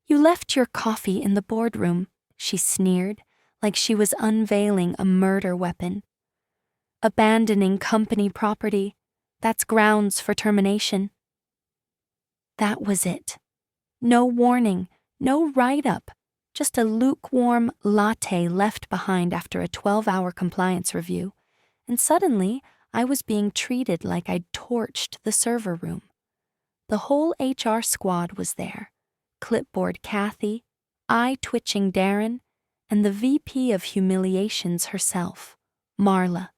"You left your coffee in the boardroom," she sneered, like she was unveiling a murder weapon. "Abandoning company property, that's grounds for termination." That was it. No warning, no write-up, just a lukewarm latte left behind after a 12-hour compliance review, and suddenly I was being treated like I'd torched the server room. The whole HR squad was there. Clipboard Kathy, eye-twitching Darren, and the VP of Humiliations herself, Marla,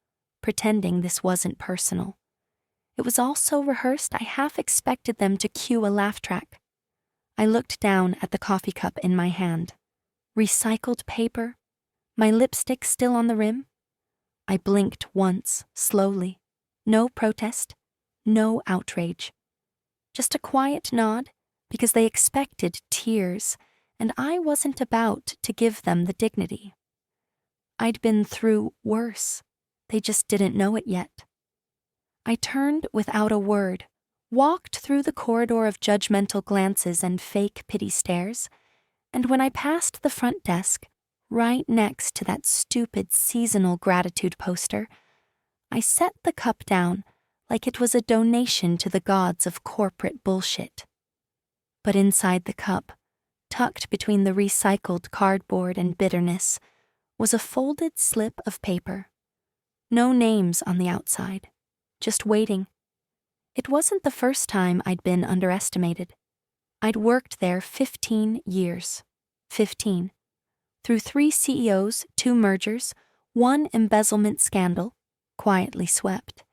pretending this wasn't personal. It was all so rehearsed I half expected them to cue a laugh track. I looked down at the coffee cup in my hand. Recycled paper? My lipstick still on the rim? I blinked once, slowly. No protest, no outrage. Just a quiet nod, because they expected tears, and I wasn't about to give them the dignity. I'd been through worse. They just didn't know it yet. I turned without a word, walked through the corridor of judgmental glances and fake pity stares, and when I passed the front desk, right next to that stupid seasonal gratitude poster, I set the cup down like it was a donation to the gods of corporate bullshit. But inside the cup, tucked between the recycled cardboard and bitterness, was a folded slip of paper. No names on the outside, just waiting. It wasn't the first time I'd been underestimated. I'd worked there 15 years. 15. Through 3 CEOs, 2 mergers, 1 embezzlement scandal, quietly swept,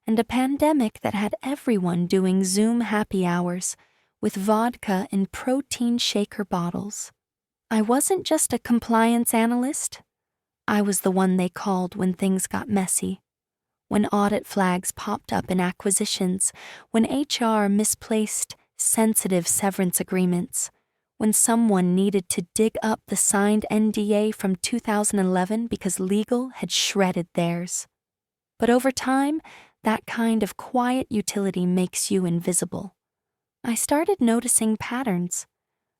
and a pandemic that had everyone doing Zoom happy hours with vodka in protein shaker bottles. I wasn't just a compliance analyst. I was the one they called when things got messy, when audit flags popped up in acquisitions, when HR misplaced sensitive severance agreements, when someone needed to dig up the signed NDA from 2011 because legal had shredded theirs. But over time, that kind of quiet utility makes you invisible. I started noticing patterns.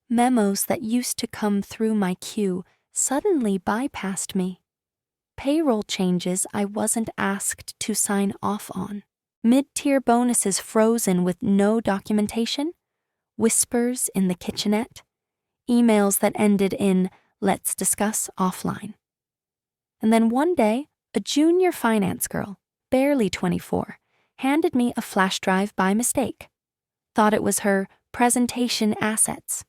Memos that used to come through my queue suddenly bypassed me. Payroll changes I wasn't asked to sign off on. Mid-tier bonuses frozen with no documentation. Whispers in the kitchenette. Emails that ended in, "Let's discuss offline." And then one day, a junior finance girl, barely 24, handed me a flash drive by mistake. Thought it was her presentation assets.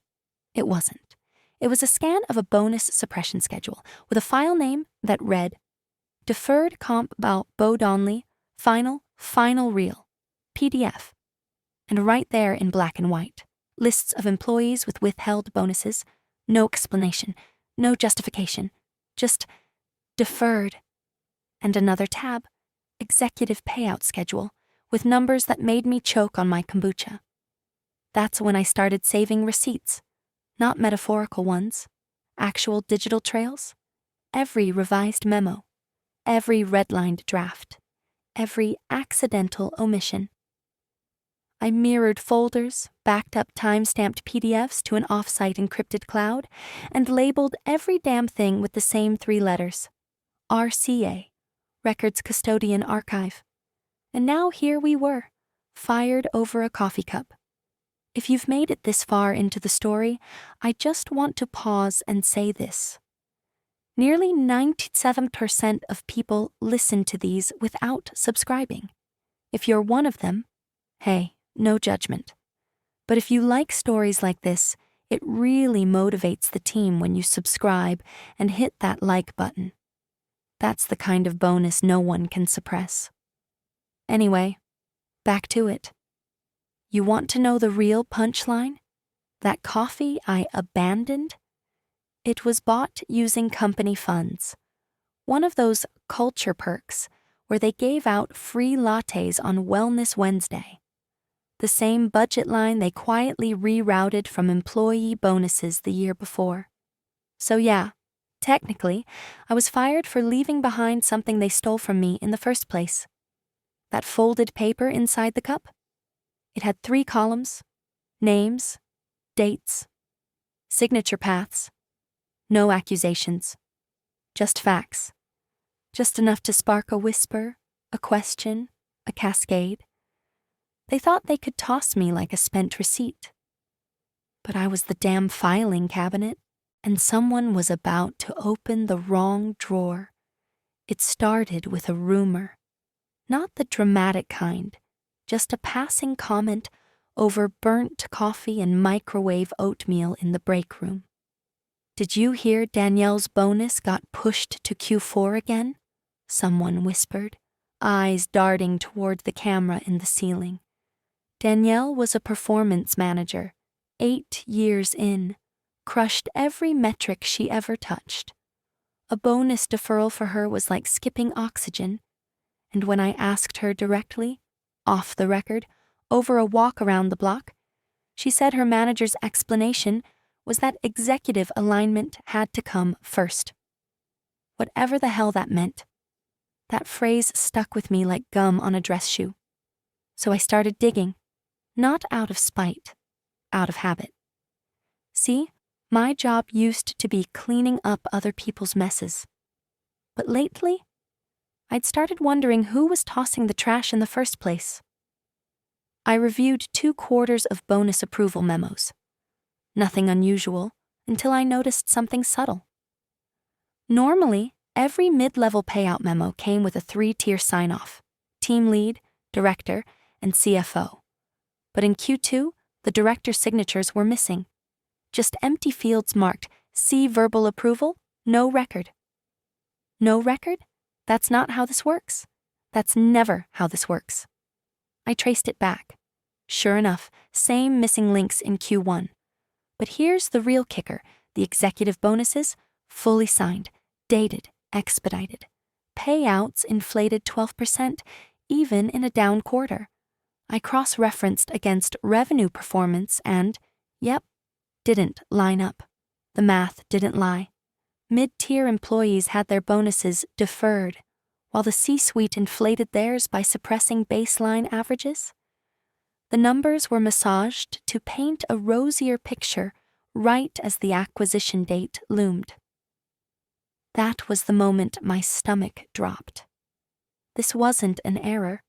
It wasn't. It was a scan of a bonus suppression schedule with a file name that read, "Deferred Comp about Bo Donley, Final Reel, PDF." And right there in black and white, lists of employees with withheld bonuses, no explanation, no justification, just deferred. And another tab, executive payout schedule, with numbers that made me choke on my kombucha. That's when I started saving receipts, not metaphorical ones, actual digital trails. Every revised memo, every redlined draft, every accidental omission. I mirrored folders, backed up time-stamped PDFs to an off-site encrypted cloud, and labeled every damn thing with the same 3 letters. RCA, Records Custodian Archive. And now here we were, fired over a coffee cup. If you've made it this far into the story, I just want to pause and say this. Nearly 97% of people listen to these without subscribing. If you're one of them, hey, no judgment. But if you like stories like this, it really motivates the team when you subscribe and hit that like button. That's the kind of bonus no one can suppress. Anyway, back to it. You want to know the real punchline? That coffee I abandoned? It was bought using company funds. One of those culture perks where they gave out free lattes on Wellness Wednesday. The same budget line they quietly rerouted from employee bonuses the year before. So yeah, technically, I was fired for leaving behind something they stole from me in the first place. That folded paper inside the cup? It had 3 columns, names, dates, signature paths, no accusations, just facts, just enough to spark a whisper, a question, a cascade. They thought they could toss me like a spent receipt. But I was the damn filing cabinet, and someone was about to open the wrong drawer. It started with a rumor. Not the dramatic kind, just a passing comment over burnt coffee and microwave oatmeal in the break room. "Did you hear Danielle's bonus got pushed to Q4 again?" someone whispered, eyes darting toward the camera in the ceiling. Danielle was a performance manager, 8 years in, crushed every metric she ever touched. A bonus deferral for her was like skipping oxygen, and when I asked her directly, off the record, over a walk around the block, she said her manager's explanation was that executive alignment had to come first. Whatever the hell that meant. That phrase stuck with me like gum on a dress shoe. So I started digging, not out of spite, out of habit. See, my job used to be cleaning up other people's messes. But lately, I'd started wondering who was tossing the trash in the first place. I reviewed 2 quarters of bonus approval memos. Nothing unusual until I noticed something subtle. Normally, every mid-level payout memo came with a 3-tier sign-off: team lead, director, and CFO. But in Q2, the director's signatures were missing. Just empty fields marked "See verbal approval, no record." No record? That's not how this works. That's never how this works. I traced it back. Sure enough, same missing links in Q1. But here's the real kicker: the executive bonuses, fully signed, dated, expedited. Payouts inflated 12%, even in a down quarter. I cross-referenced against revenue performance and, yep, didn't line up. The math didn't lie. Mid-tier employees had their bonuses deferred, while the C-suite inflated theirs by suppressing baseline averages. The numbers were massaged to paint a rosier picture right as the acquisition date loomed. That was the moment my stomach dropped. This wasn't an error.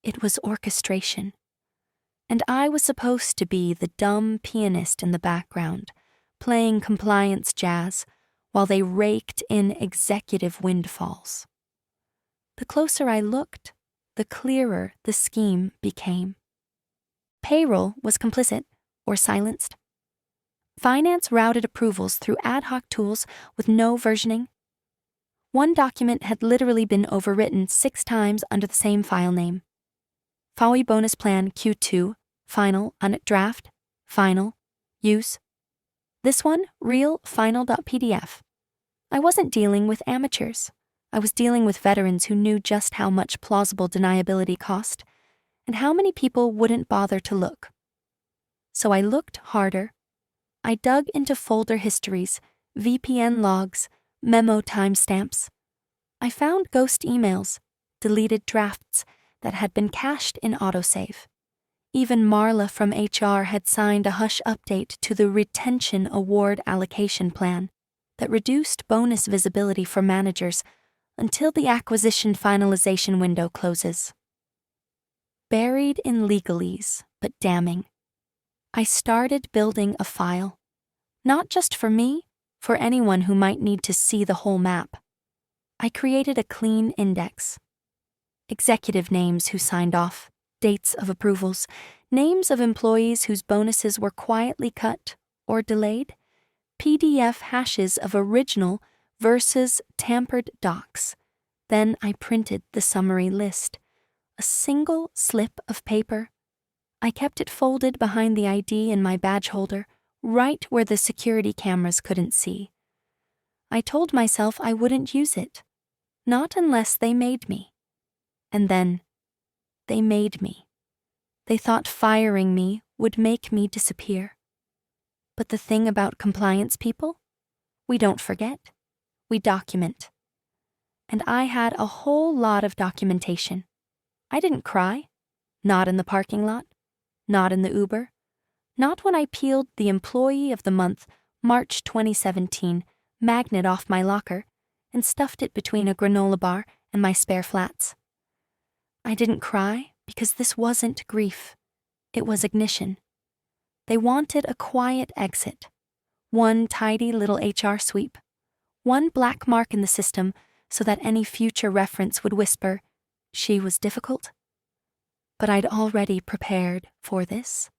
It was orchestration. And I was supposed to be the dumb pianist in the background, playing compliance jazz while they raked in executive windfalls. The closer I looked, the clearer the scheme became. Payroll was complicit or silenced. Finance routed approvals through ad hoc tools with no versioning. One document had literally been overwritten 6 times under the same file name. FAWI Bonus Plan Q2, Final, Draft, Final, Use. This one, real final.pdf. I wasn't dealing with amateurs. I was dealing with veterans who knew just how much plausible deniability cost, and how many people wouldn't bother to look. So I looked harder. I dug into folder histories, VPN logs, memo timestamps. I found ghost emails, deleted drafts that had been cached in autosave. Even Marla from HR had signed a hush update to the retention award allocation plan that reduced bonus visibility for managers until the acquisition finalization window closes. Buried in legalese, but damning, I started building a file, not just for me, for anyone who might need to see the whole map. I created a clean index. Executive names who signed off, dates of approvals, names of employees whose bonuses were quietly cut or delayed, PDF hashes of original versus tampered docs. Then I printed the summary list. A single slip of paper. I kept it folded behind the ID in my badge holder, right where the security cameras couldn't see. I told myself I wouldn't use it, not unless they made me. And then, they made me. They thought firing me would make me disappear. But the thing about compliance people? We don't forget. We document. And I had a whole lot of documentation. I didn't cry. Not in the parking lot. Not in the Uber. Not when I peeled the Employee of the Month March 2017 magnet off my locker and stuffed it between a granola bar and my spare flats. I didn't cry because this wasn't grief. It was ignition. They wanted a quiet exit. One tidy little HR sweep. One black mark in the system so that any future reference would whisper, she was difficult. But I'd already prepared for this.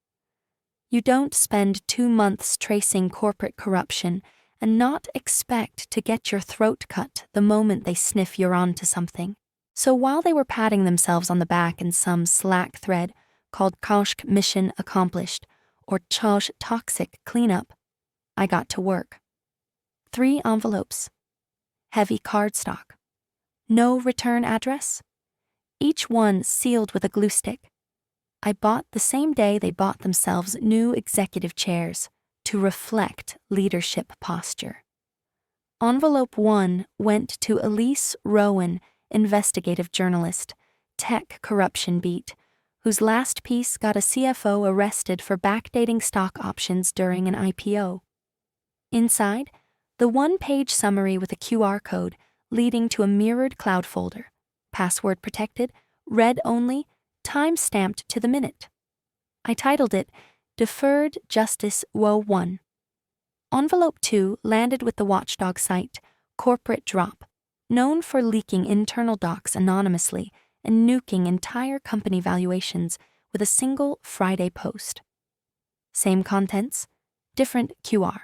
You don't spend 2 months tracing corporate corruption and not expect to get your throat cut the moment they sniff you're onto something. So while they were patting themselves on the back in some Slack thread called Kaushk Mission Accomplished or Chaj Toxic Cleanup, I got to work. 3 envelopes. Heavy cardstock. No return address. Each one sealed with a glue stick. I bought the same day they bought themselves new executive chairs to reflect leadership posture. Envelope 1 went to Elise Rowan, investigative journalist, tech corruption beat, whose last piece got a CFO arrested for backdating stock options during an IPO. Inside, the 1-page summary with a QR code leading to a mirrored cloud folder, password protected, read only, time-stamped to the minute. I titled it, Deferred Justice Woe 1. Envelope 2 landed with the watchdog site, Corporate Drop, known for leaking internal docs anonymously and nuking entire company valuations with a single Friday post. Same contents, different QR,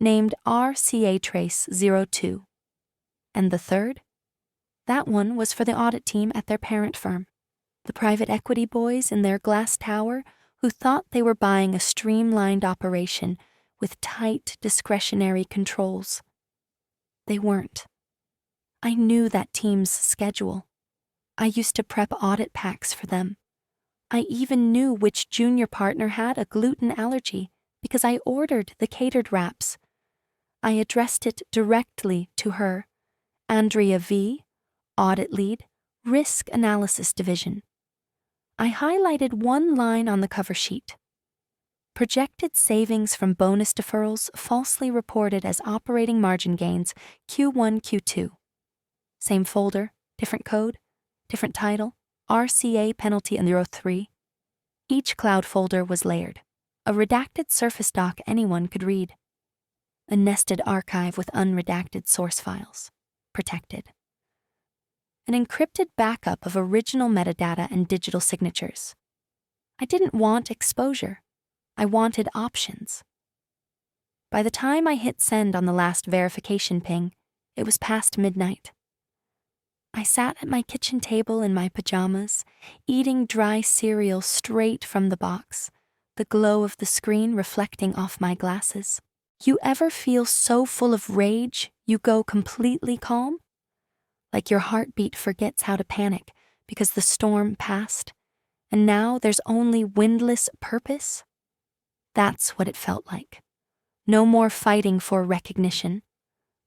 named RCA Trace 02. And the third? That one was for the audit team at their parent firm, the private equity boys in their glass tower who thought they were buying a streamlined operation with tight discretionary controls. They weren't. I knew that team's schedule. I used to prep audit packs for them. I even knew which junior partner had a gluten allergy because I ordered the catered wraps. I addressed it directly to her, Andrea V., Audit Lead, Risk Analysis Division. I highlighted one line on the cover sheet. Projected savings from bonus deferrals falsely reported as operating margin gains Q1, Q2. Same folder, different code, different title, RCA penalty and 03. Each cloud folder was layered, a redacted surface doc anyone could read. A nested archive with unredacted source files, protected. An encrypted backup of original metadata and digital signatures. I didn't want exposure. I wanted options. By the time I hit send on the last verification ping, it was past midnight. I sat at my kitchen table in my pajamas, eating dry cereal straight from the box, the glow of the screen reflecting off my glasses. You ever feel so full of rage you go completely calm? Like your heartbeat forgets how to panic because the storm passed, and now there's only windless purpose? That's what it felt like. No more fighting for recognition.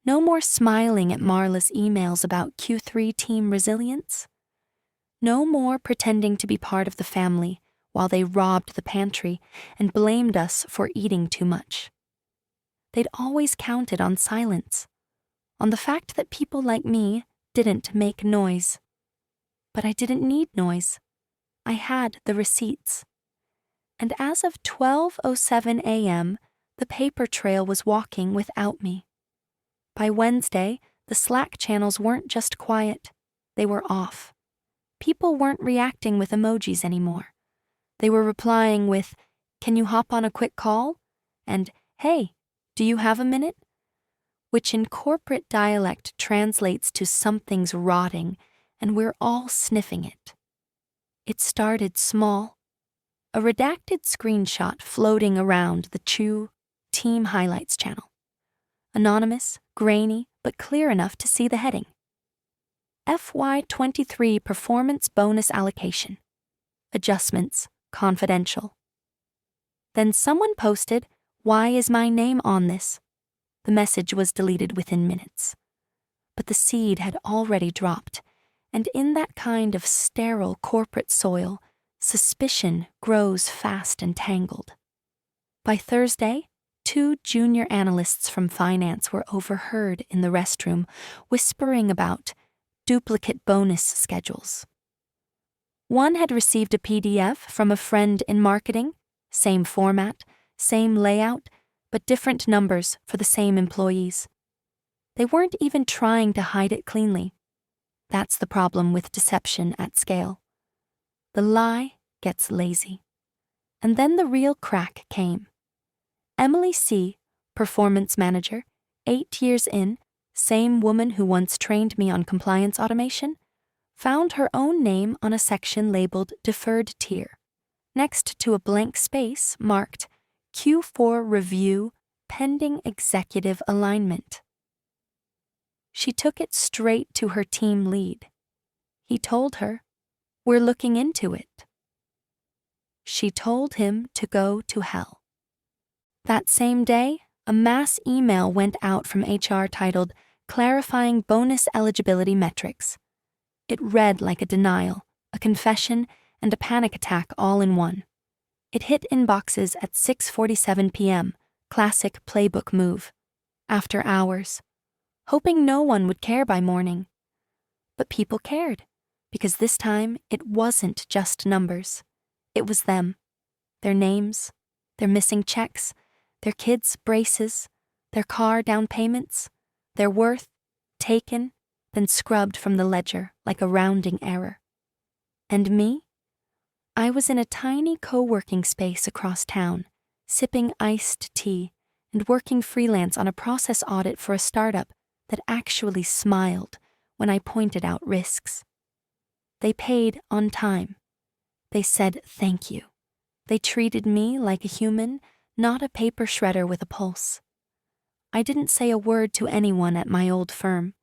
No more smiling at Marla's emails about Q3 team resilience. No more pretending to be part of the family while they robbed the pantry and blamed us for eating too much. They'd always counted on silence, on the fact that people like me didn't make noise. But I didn't need noise. I had the receipts. And as of 12:07 a.m., the paper trail was walking without me. By Wednesday, the Slack channels weren't just quiet, they were off. People weren't reacting with emojis anymore. They were replying with, "Can you hop on a quick call?" and "Hey, do you have a minute?" Which in corporate dialect translates to something's rotting, and we're all sniffing it. It started small. A redacted screenshot floating around the Chew Team Highlights channel. Anonymous, grainy, but clear enough to see the heading. FY23 Performance Bonus Allocation. Adjustments, confidential. Then someone posted, "Why is my name on this?" The message was deleted within minutes. But the seed had already dropped, and in that kind of sterile corporate soil, suspicion grows fast and tangled. By Thursday, 2 junior analysts from finance were overheard in the restroom whispering about duplicate bonus schedules. One had received a PDF from a friend in marketing, same format, same layout, but different numbers for the same employees. They weren't even trying to hide it cleanly. That's the problem with deception at scale. The lie gets lazy. And then the real crack came. Emily C., performance manager, 8 years in, same woman who once trained me on compliance automation, found her own name on a section labeled Deferred Tier, next to a blank space marked Q4 Review Pending Executive Alignment. She took it straight to her team lead. He told her, "We're looking into it." She told him to go to hell. That same day, a mass email went out from HR titled Clarifying Bonus Eligibility Metrics. It read like a denial, a confession, and a panic attack all in one. It hit inboxes at 6:47 p.m., classic playbook move, after hours, hoping no one would care by morning. But people cared, because this time it wasn't just numbers. It was them, their names, their missing checks, their kids' braces, their car down payments, their worth, taken, then scrubbed from the ledger like a rounding error. And me? I was in a tiny co-working space across town, sipping iced tea and working freelance on a process audit for a startup that actually smiled when I pointed out risks. They paid on time. They said thank you. They treated me like a human, not a paper shredder with a pulse. I didn't say a word to anyone at my old firm.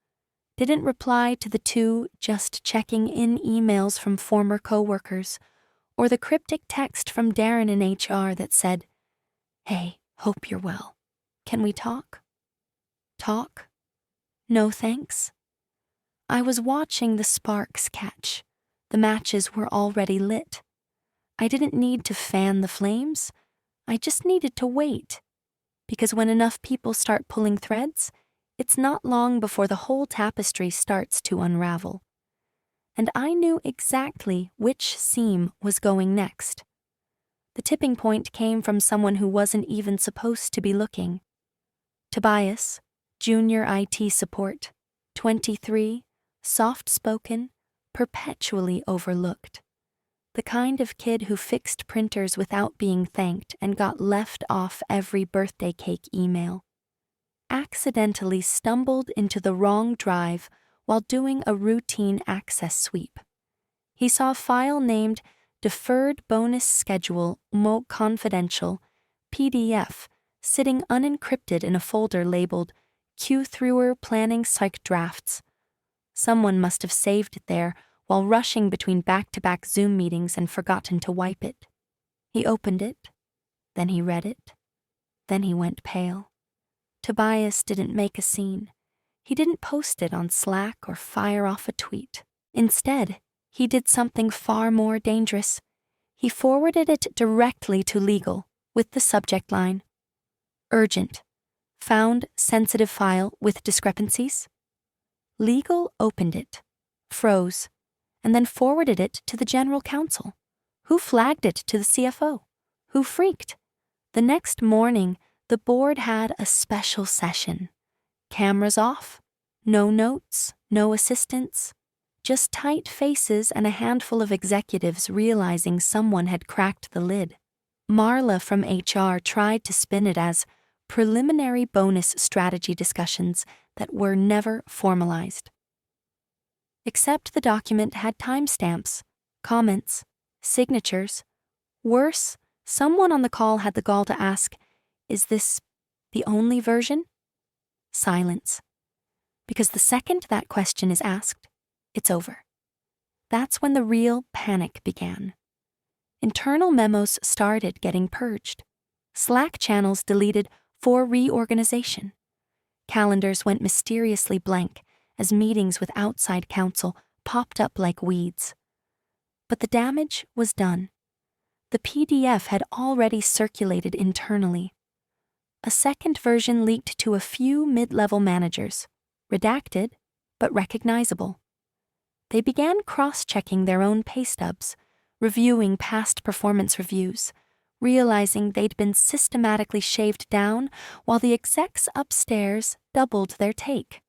Didn't reply to the 2 just checking in emails from former coworkers, or the cryptic text from Darren in HR that said, "Hey, hope you're well. Can we talk?" Talk? No thanks. I was watching the sparks catch. The matches were already lit. I didn't need to fan the flames. I just needed to wait. Because when enough people start pulling threads, it's not long before the whole tapestry starts to unravel. And I knew exactly which seam was going next. The tipping point came from someone who wasn't even supposed to be looking. Tobias, junior IT support, 23, soft-spoken, perpetually overlooked. The kind of kid who fixed printers without being thanked and got left off every birthday cake email. Accidentally stumbled into the wrong drive while doing a routine access sweep. He saw a file named Deferred Bonus Schedule Mo Confidential PDF sitting unencrypted in a folder labeled Q-Thrower Planning Psych Drafts. Someone must have saved it there while rushing between back-to-back Zoom meetings and forgotten to wipe it. He opened it, then he read it, then he went pale. Tobias didn't make a scene. He didn't post it on Slack or fire off a tweet. Instead, he did something far more dangerous. He forwarded it directly to legal with the subject line, "Urgent. Found sensitive file with discrepancies." Legal opened it, froze, and then forwarded it to the general counsel, who flagged it to the CFO, who freaked. The next morning, the board had a special session. Cameras off, no notes, no assistants, just tight faces and a handful of executives realizing someone had cracked the lid. Marla from HR tried to spin it as preliminary bonus strategy discussions that were never formalized. Except the document had timestamps, comments, signatures. Worse, someone on the call had the gall to ask, "Is this the only version?" Silence. Because the second that question is asked, it's over. That's when the real panic began. Internal memos started getting purged. Slack channels deleted for reorganization. Calendars went mysteriously blank as meetings with outside counsel popped up like weeds. But the damage was done. The PDF had already circulated internally. a second version leaked to a few mid-level managers, redacted, but recognizable. They began cross-checking their own pay stubs, reviewing past performance reviews, realizing they'd been systematically shaved down while the execs upstairs doubled their take.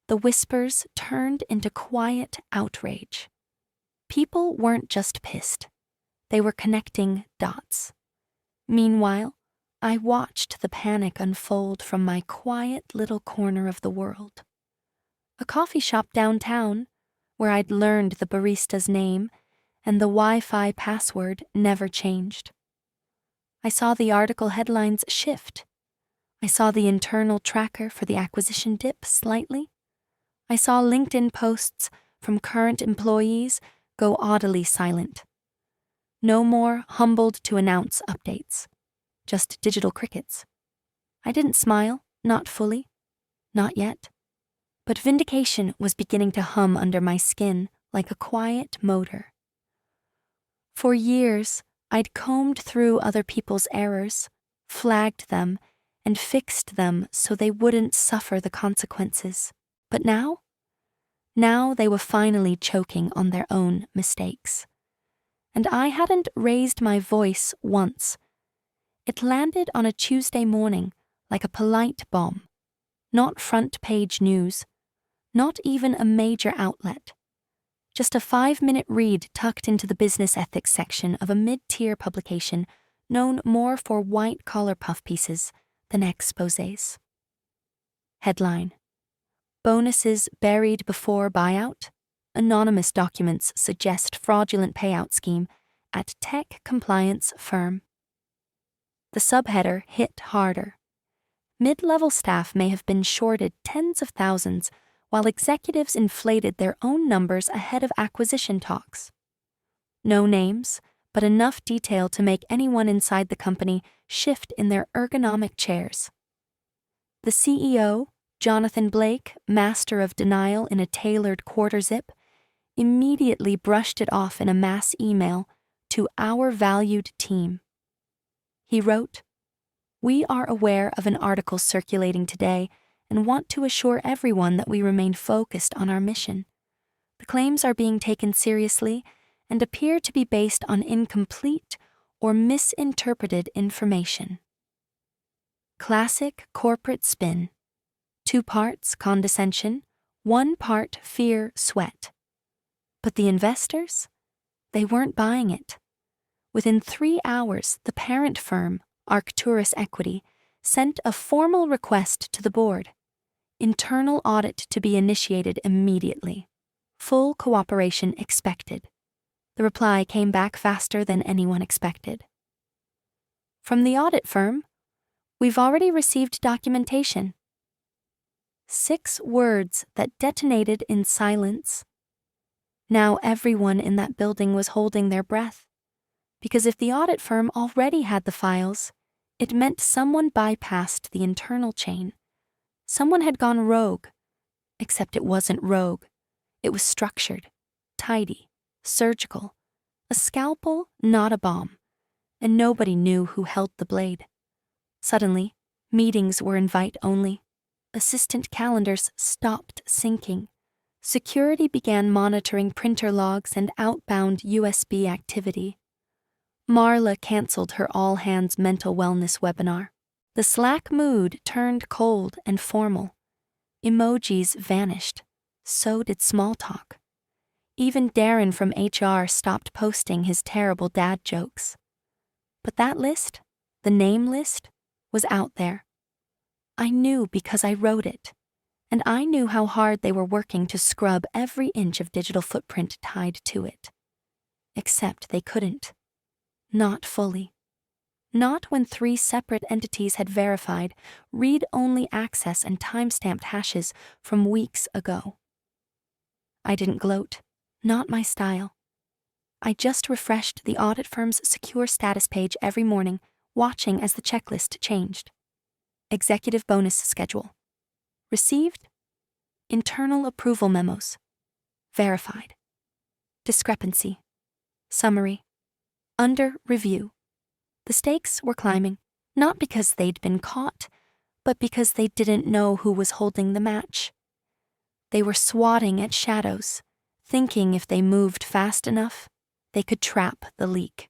The whispers turned into quiet outrage. People weren't just pissed. They were connecting dots. Meanwhile, I watched the panic unfold from my quiet little corner of the world. A coffee shop downtown, where I'd learned the barista's name and the Wi-Fi password never changed. I saw the article headlines shift. I saw the internal tracker for the acquisition dip slightly. I saw LinkedIn posts from current employees go oddly silent. No more humbled to announce updates. Just digital crickets. I didn't smile, not fully, not yet. But vindication was beginning to hum under my skin like a quiet motor. For years, I'd combed through other people's errors, flagged them, and fixed them so they wouldn't suffer the consequences. But now they were finally choking on their own mistakes. And I hadn't raised my voice once. It landed on a Tuesday morning like a polite bomb. Not front-page news, not even a major outlet. Just a 5-minute read tucked into the business ethics section of a mid-tier publication known more for white-collar puff pieces than exposés. Headline: Bonuses buried before buyout? Anonymous documents suggest fraudulent payout scheme at tech compliance firm. The subheader hit harder. Mid-level staff may have been shorted tens of thousands, while executives inflated their own numbers ahead of acquisition talks. No names, but enough detail to make anyone inside the company shift in their ergonomic chairs. The CEO, Jonathan Blake, master of denial in a tailored quarter zip, immediately brushed it off in a mass email to our valued team. He wrote, "We are aware of an article circulating today and want to assure everyone that we remain focused on our mission. The claims are being taken seriously and appear to be based on incomplete or misinterpreted information." Classic corporate spin. 2 parts condescension, 1 part fear sweat. But the investors? They weren't buying it. Within 3 hours, the parent firm, Arcturus Equity, sent a formal request to the board. Internal audit to be initiated immediately. Full cooperation expected. The reply came back faster than anyone expected. From the audit firm, "We've already received documentation." 6 words that detonated in silence. Now everyone in that building was holding their breath, because if the audit firm already had the files, it meant someone bypassed the internal chain. Someone had gone rogue, except it wasn't rogue. It was structured, tidy, surgical, a scalpel, not a bomb, and nobody knew who held the blade. Suddenly, meetings were invite-only. Assistant calendars stopped syncing. Security began monitoring printer logs and outbound USB activity. Marla canceled her all-hands mental wellness webinar. The Slack mood turned cold and formal. Emojis vanished. So did small talk. Even Darren from HR stopped posting his terrible dad jokes. But that list, the name list, was out there. I knew because I wrote it, and I knew how hard they were working to scrub every inch of digital footprint tied to it. Except they couldn't. Not fully. Not when 3 separate entities had verified read-only access and timestamped hashes from weeks ago. I didn't gloat. Not my style. I just refreshed the audit firm's secure status page every morning, watching as the checklist changed. Executive bonus schedule. Received. Internal approval memos. Verified. Discrepancy. Summary. Under review. The stakes were climbing, Not because they'd been caught, but because they didn't know who was holding the match. They were swatting at shadows, thinking if they moved fast enough, they could trap the leak.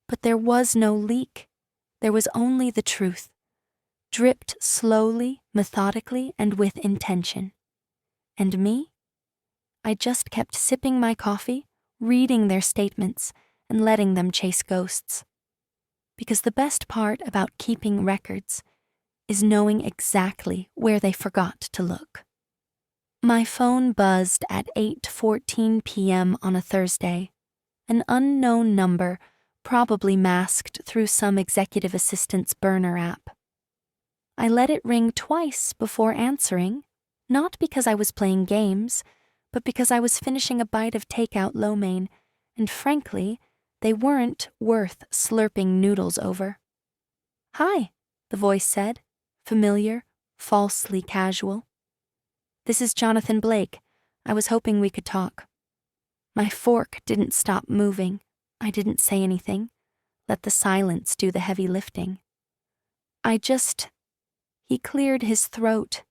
But there was no leak. There was only the truth, dripped slowly, methodically, and with intention. And me? I just kept sipping my coffee, reading their statements, and letting them chase ghosts. Because the best part about keeping records is knowing exactly where they forgot to look. My phone buzzed at 8:14 p.m. on a Thursday, an unknown number probably masked through some executive assistant's burner app. I let it ring twice before answering, not because I was playing games, but because I was finishing a bite of takeout lo mein, and frankly, they weren't worth slurping noodles over. "Hi," the voice said, familiar, falsely casual. "This is Jonathan Blake. I was hoping we could talk." My fork didn't stop moving. I didn't say anything. Let the silence do the heavy lifting. He cleared his throat.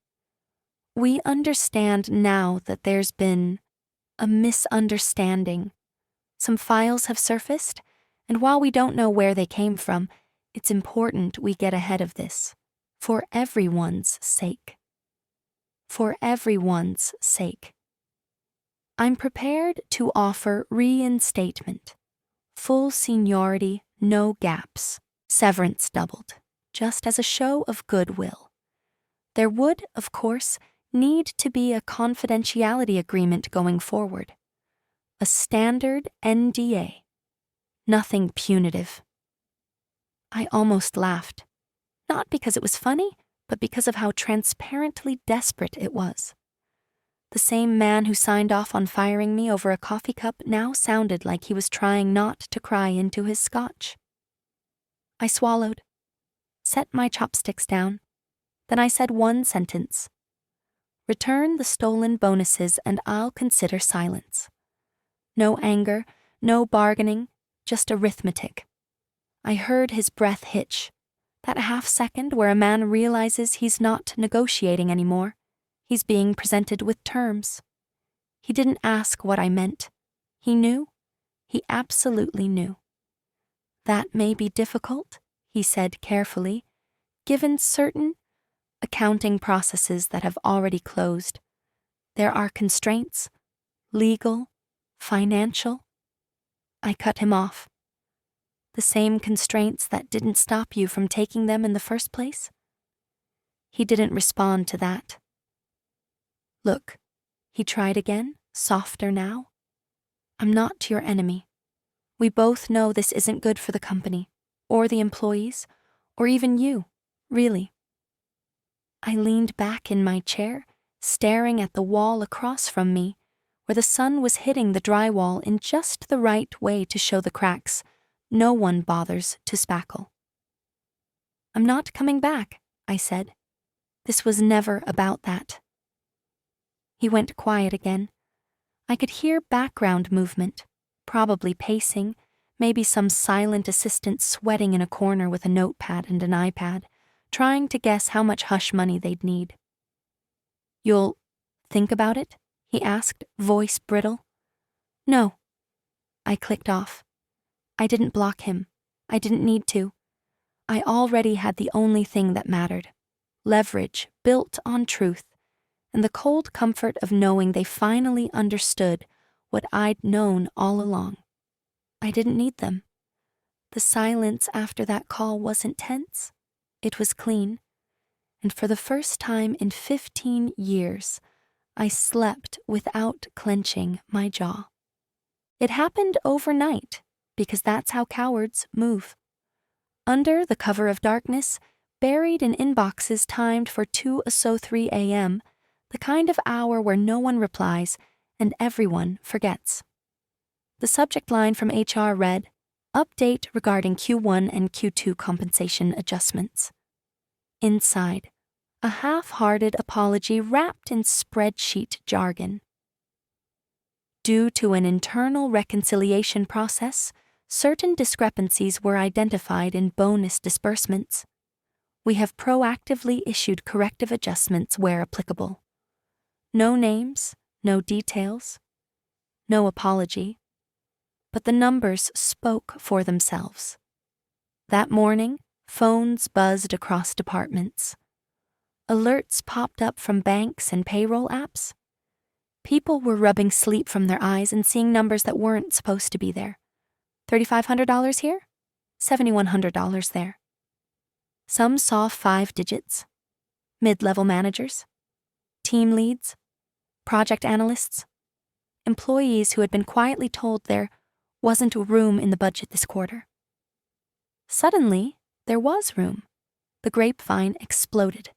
"We understand now that there's been a misunderstanding. Some files have surfaced, and while we don't know where they came from, it's important we get ahead of this. For everyone's sake. For everyone's sake. I'm prepared to offer reinstatement. Full seniority, no gaps. Severance doubled, just as a show of goodwill. There would, of course, need to be a confidentiality agreement going forward. A standard NDA. Nothing punitive." I almost laughed. Not because it was funny, but because of how transparently desperate it was. The same man who signed off on firing me over a coffee cup now sounded like he was trying not to cry into his scotch. I swallowed, set my chopsticks down. Then I said one sentence. "Return the stolen bonuses and I'll consider silence." No anger, no bargaining, just arithmetic. I heard his breath hitch. That half second where a man realizes he's not negotiating anymore. He's being presented with terms. He didn't ask what I meant. He knew. He absolutely knew. "That may be difficult," he said carefully, "given certain accounting processes that have already closed. There are constraints, legal, financial." I cut him off. "The same constraints that didn't stop you from taking them in the first place?" He didn't respond to that. "Look," he tried again, softer now. "I'm not your enemy. We both know this isn't good for the company, or the employees, or even you, really." I leaned back in my chair, staring at the wall across from me, where the sun was hitting the drywall in just the right way to show the cracks no one bothers to spackle. "I'm not coming back," I said. "This was never about that." He went quiet again. I could hear background movement, probably pacing, maybe some silent assistant sweating in a corner with a notepad and an iPad, trying to guess how much hush money they'd need. "You'll think about it?" he asked, voice brittle. "No." I clicked off. I didn't block him. I didn't need to. I already had the only thing that mattered. Leverage built on truth, and the cold comfort of knowing they finally understood what I'd known all along. I didn't need them. The silence after that call wasn't tense. It was clean. And for the first time in 15 years, I slept without clenching my jaw. It happened overnight, because that's how cowards move. Under the cover of darkness, buried in inboxes timed for 2:03 a.m., the kind of hour where no one replies and everyone forgets. The subject line from HR read, "Update regarding Q1 and Q2 compensation adjustments." Inside, a half-hearted apology wrapped in spreadsheet jargon. Due to an internal reconciliation process, certain discrepancies were identified in bonus disbursements. We have proactively issued corrective adjustments where applicable. No names, no details, no apology, but the numbers spoke for themselves. That morning, phones buzzed across departments. Alerts popped up from banks and payroll apps. People were rubbing sleep from their eyes and seeing numbers that weren't supposed to be there. $3,500 here, $7,100 there. Some saw 5 digits. Mid-level managers, team leads, project analysts, employees who had been quietly told there wasn't room in the budget this quarter. Suddenly, there was room. The grapevine exploded.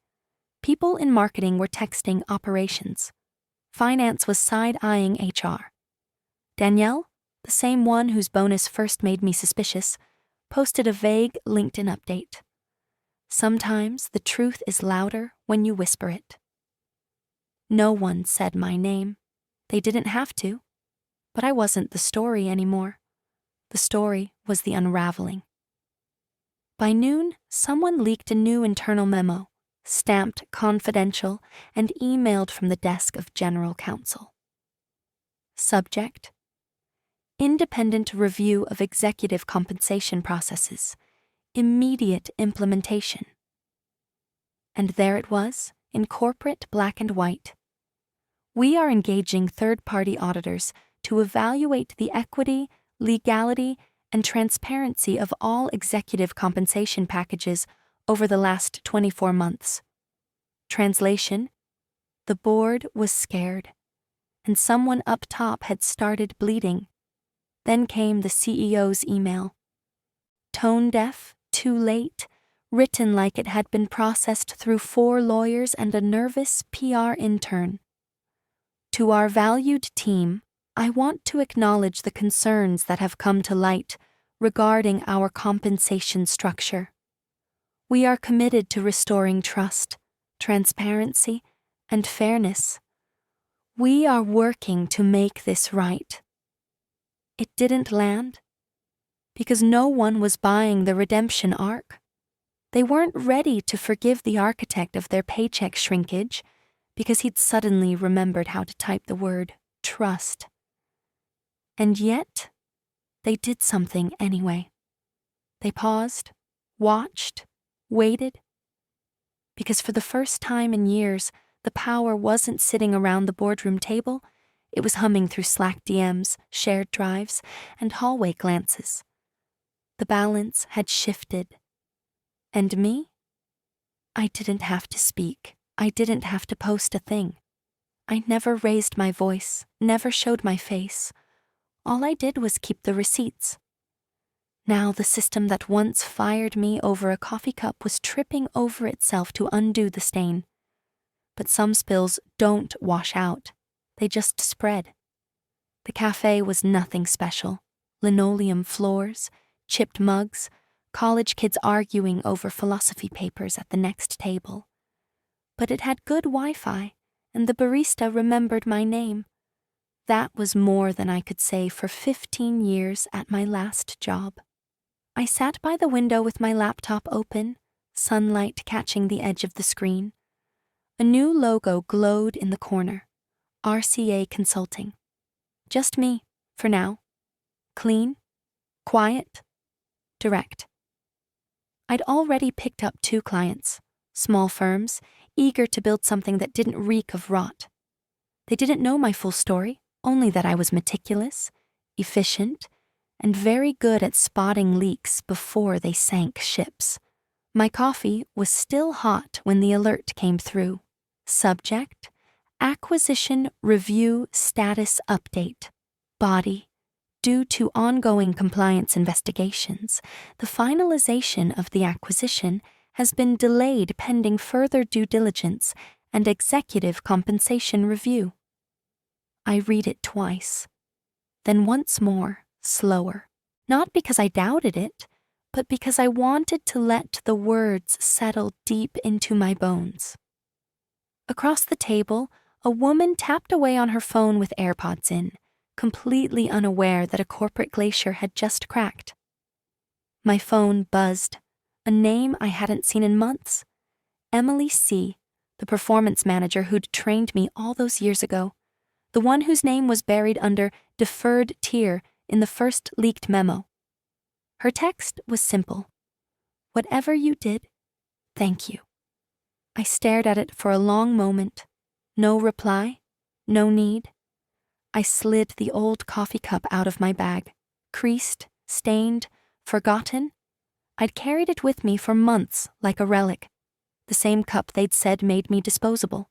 People in marketing were texting operations. Finance was side-eyeing HR. Danielle, the same one whose bonus first made me suspicious, posted a vague LinkedIn update. Sometimes the truth is louder when you whisper it. No one said my name. They didn't have to. But I wasn't the story anymore. The story was the unraveling. By noon, someone leaked a new internal memo, stamped confidential, and emailed from the desk of General Counsel. Subject: Independent review of executive compensation processes. Immediate implementation. And there it was, in corporate black and white. We are engaging third-party auditors to evaluate the equity, legality, and transparency of all executive compensation packages over the last 24 months. Translation: the board was scared, and someone up top had started bleeding. Then came the CEO's email. Tone deaf, too late, written like it had been processed through 4 lawyers and a nervous PR intern. To our valued team, I want to acknowledge the concerns that have come to light regarding our compensation structure. We are committed to restoring trust, transparency, and fairness. We are working to make this right. It didn't land because no one was buying the redemption arc. They weren't ready to forgive the architect of their paycheck shrinkage because he'd suddenly remembered how to type the word trust. And yet, they did something anyway. They paused, watched, waited. Because for the first time in years, the power wasn't sitting around the boardroom table, it was humming through Slack DMs, shared drives, and hallway glances. The balance had shifted. And me? I didn't have to speak. I didn't have to post a thing. I never raised my voice, never showed my face. All I did was keep the receipts. Now the system that once fired me over a coffee cup was tripping over itself to undo the stain. But some spills don't wash out. They just spread. The cafe was nothing special. Linoleum floors, chipped mugs, college kids arguing over philosophy papers at the next table. But it had good Wi-Fi, and the barista remembered my name. That was more than I could say for 15 years at my last job. I sat by the window with my laptop open, sunlight catching the edge of the screen. A new logo glowed in the corner. RCA Consulting. Just me, for now. Clean, quiet, direct. I'd already picked up 2 clients, small firms, eager to build something that didn't reek of rot. They didn't know my full story, only that I was meticulous, efficient, and very good at spotting leaks before they sank ships. My coffee was still hot when the alert came through. Subject: Acquisition Review Status Update. Body: due to ongoing compliance investigations, the finalization of the acquisition has been delayed pending further due diligence and executive compensation review. I read it twice, then once more, slower, not because I doubted it, but because I wanted to let the words settle deep into my bones. Across the table, a woman tapped away on her phone with AirPods in, completely unaware that a corporate glacier had just cracked. My phone buzzed, a name I hadn't seen in months. Emily C., the performance manager who'd trained me all those years ago, the one whose name was buried under deferred tier in the first leaked memo. Her text was simple. Whatever you did, thank you. I stared at it for a long moment. No reply, no need. I slid the old coffee cup out of my bag, creased, stained, forgotten. I'd carried it with me for months like a relic, the same cup they'd said made me disposable.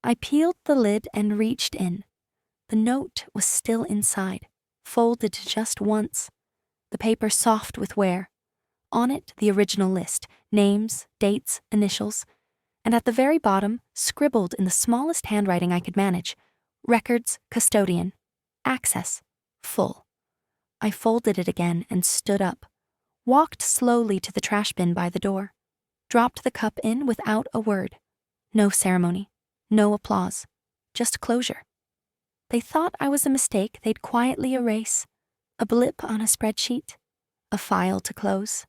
I peeled the lid and reached in. The note was still inside, folded just once, the paper soft with wear. On it, the original list, names, dates, initials, and at the very bottom, scribbled in the smallest handwriting I could manage, records, custodian, access, full. I folded it again and stood up, walked slowly to the trash bin by the door, dropped the cup in without a word. No ceremony, no applause, just closure. They thought I was a mistake they'd quietly erase, a blip on a spreadsheet, a file to close.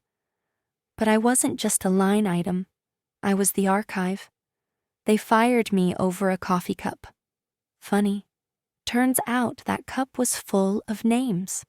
But I wasn't just a line item, I was the archive. They fired me over a coffee cup. Funny, turns out that cup was full of names.